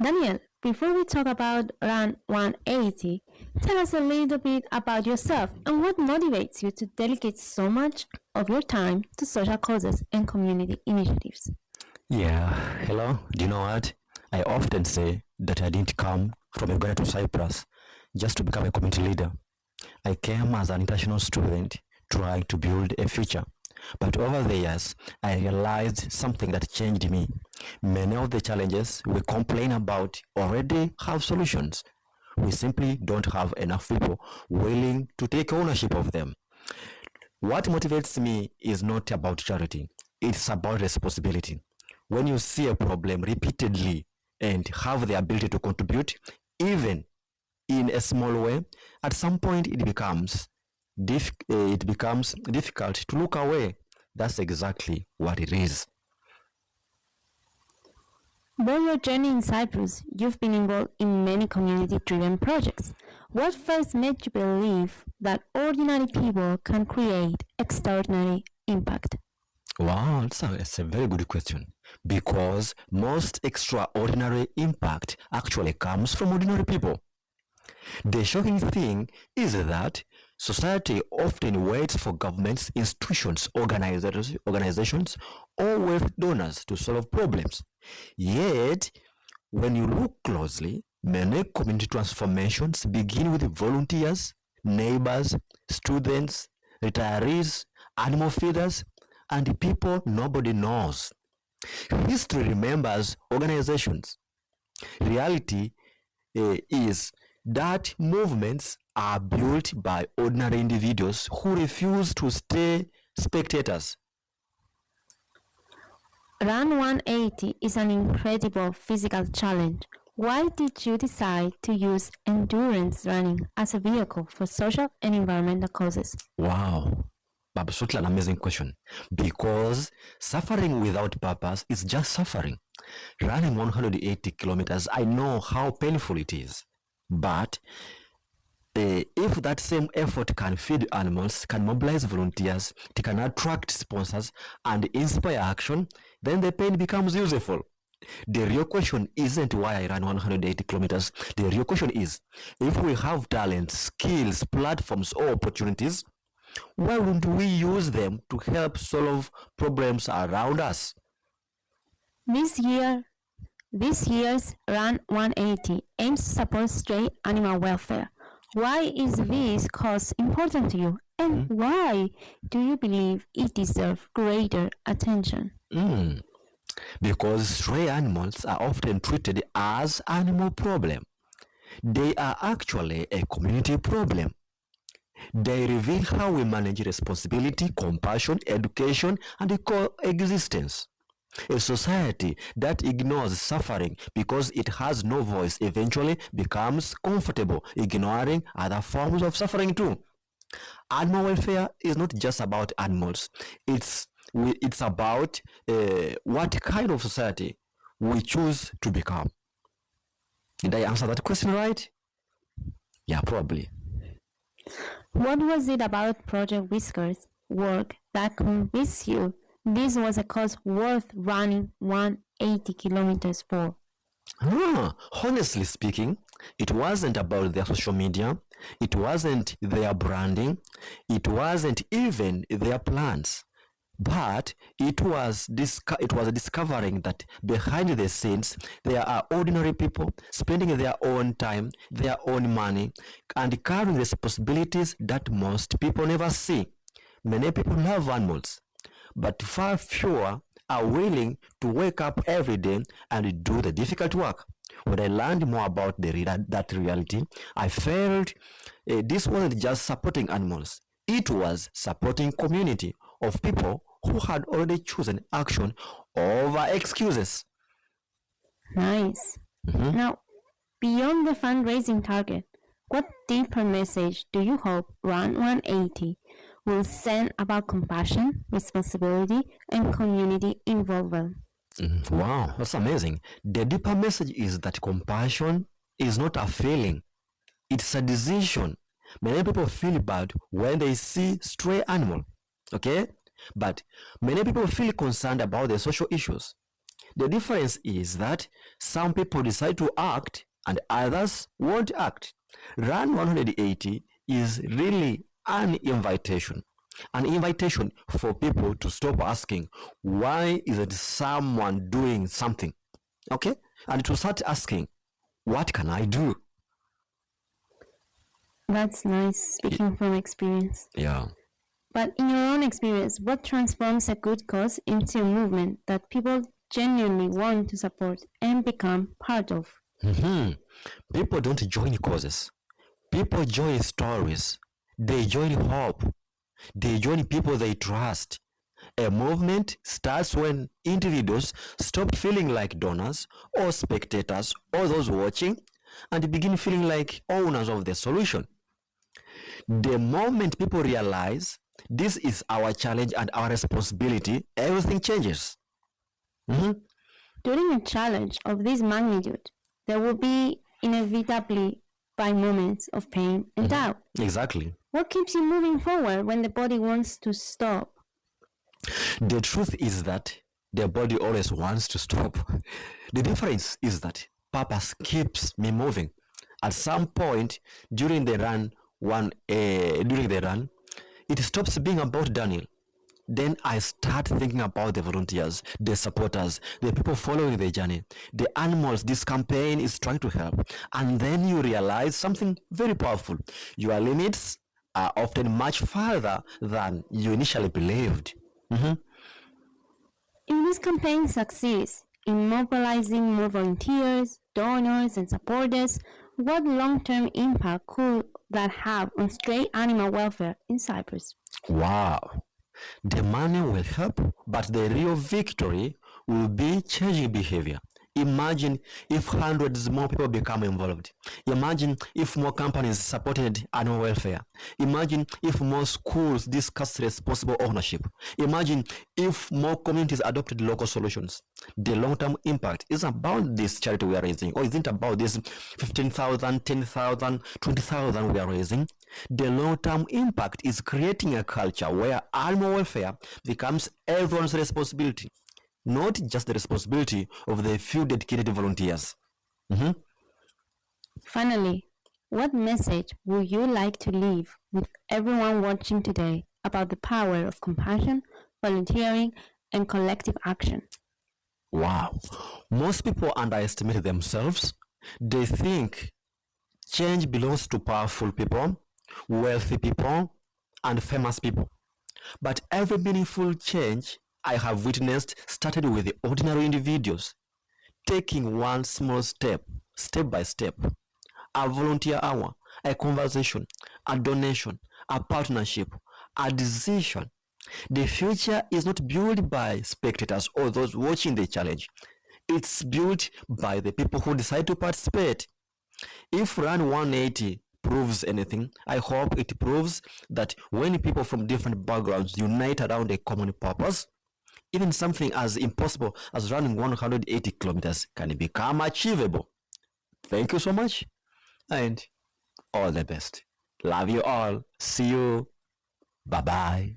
Daniel, before we talk about Run 180, tell us a little bit about yourself and what motivates you to dedicate so much of your time to social causes and community initiatives. Yeah, hello. Do you know what? I often say that I didn't come from Uganda to Cyprus just to become a community leader. I came as an international student trying to build a future. But over the years, I realized something that changed me. Many of the challenges we complain about already have solutions. We simply don't have enough people willing to take ownership of them. What motivates me is not about charity, it's about responsibility. When you see a problem repeatedly and have the ability to contribute, even in a small way, at some point it becomes difficult to look away. That's exactly what it is. During your journey in Cyprus, you've been involved in many community-driven projects. What first made you believe that ordinary people can create extraordinary impact? Wow, that's a very good question. Because most extraordinary impact actually comes from ordinary people. The shocking thing is that society often waits for governments, institutions, organizations, or wealth donors to solve problems. Yet, when you look closely, many community transformations begin with volunteers, neighbors, students, retirees, animal feeders, and people nobody knows. History remembers organizations. Reality is that movements are built by ordinary individuals who refuse to stay spectators. Run 180 is an incredible physical challenge. Why did you decide to use endurance running as a vehicle for social and environmental causes? Wow, absolutely an amazing question. Because suffering without purpose is just suffering. Running 180 kilometers, I know how painful it is. But if that same effort can feed animals, can mobilize volunteers, it can attract sponsors and inspire action, then the pain becomes useful. The real question isn't why I ran 180 kilometers. The real question is, if we have talent, skills, platforms, or opportunities, why wouldn't we use them to help solve problems around us? This year, this year's Run 180 aims to support stray animal welfare. Why is this cause important to you? And why do you believe it deserves greater attention? Mm. Because stray animals are often treated as animal problem. They are actually a community problem. They reveal how we manage responsibility, compassion, education, and coexistence. A society that ignores suffering because it has no voice eventually becomes comfortable ignoring other forms of suffering too. Animal welfare is not just about animals. It's about what kind of society we choose to become. Did I answer that question right? Yeah, probably. What was it about Project Whisker's work that convinced you this was a cause worth running 180 kilometers for? Honestly speaking, it wasn't about their social media, it wasn't their branding, it wasn't even their plans. But it was discovering that behind the scenes there are ordinary people spending their own time, their own money, and carrying responsibilities that most people never see. Many people love animals, but far fewer are willing to wake up every day and do the difficult work. When I learned more about that reality, I felt this wasn't just supporting animals, it was supporting community of people who had already chosen action over excuses. Nice. Mhm. Now, beyond the fundraising target, what deeper message do you hope Run 180 will send about compassion, responsibility, and community involvement? Wow, that's amazing. The deeper message is that compassion is not a feeling, it's a decision. Many people feel bad when they see stray animal, okay? But many people feel concerned about the social issues. The difference is that some people decide to act and others won't act. Run 180 is really an invitation for people to stop asking, why isn't someone doing something? Okay? And to start asking, what can I do? That's nice, speaking from experience. Yeah. But in your own experience, what transforms a good cause into a movement that people genuinely want to support and become part of? People don't join causes. People join stories. They join hope. They join people they trust. A movement starts when individuals stop feeling like donors or spectators or those watching and begin feeling like owners of the solution. The moment people realize this is our challenge and our responsibility, everything changes. During a challenge of this magnitude, there will be inevitably by moments of pain and doubt. Exactly. What keeps you moving forward when the body wants to stop? The truth is that the body always wants to stop. The difference is that purpose keeps me moving. At some point during the run, it stops being about Daniel. Then I start thinking about the volunteers, the supporters, the people following the journey, the animals this campaign is trying to help. And then you realize something very powerful. Your limits are often much farther than you initially believed. If this campaign succeeds in mobilizing more volunteers, donors, and supporters, what long-term impact could that have on stray animal welfare in Cyprus? Wow. The money will help, but the real victory will be changing behavior. Imagine if hundreds more people become involved. Imagine if more companies supported animal welfare. Imagine if more schools discussed responsible ownership. Imagine if more communities adopted local solutions. The long-term impact isn't about this charity we are raising, or isn't about this 15,000, 10,000, 20,000 we are raising. The long-term impact is creating a culture where animal welfare becomes everyone's responsibility, not just the responsibility of the few dedicated volunteers. Finally, what message would you like to leave with everyone watching today about the power of compassion, volunteering, and collective action? Wow. Most people underestimate themselves. They think change belongs to powerful people, wealthy people, and famous people. But every meaningful change I have witnessed started with the ordinary individuals taking one small step, step by step. A volunteer hour, a conversation, a donation, a partnership, a decision. The future is not built by spectators or those watching the challenge. It's built by the people who decide to participate. If Run 180 proves anything, I hope it proves that when people from different backgrounds unite around a common purpose, even something as impossible as running 180 kilometers can become achievable. Thank you so much, and all the best. Love you all. See you. Bye bye.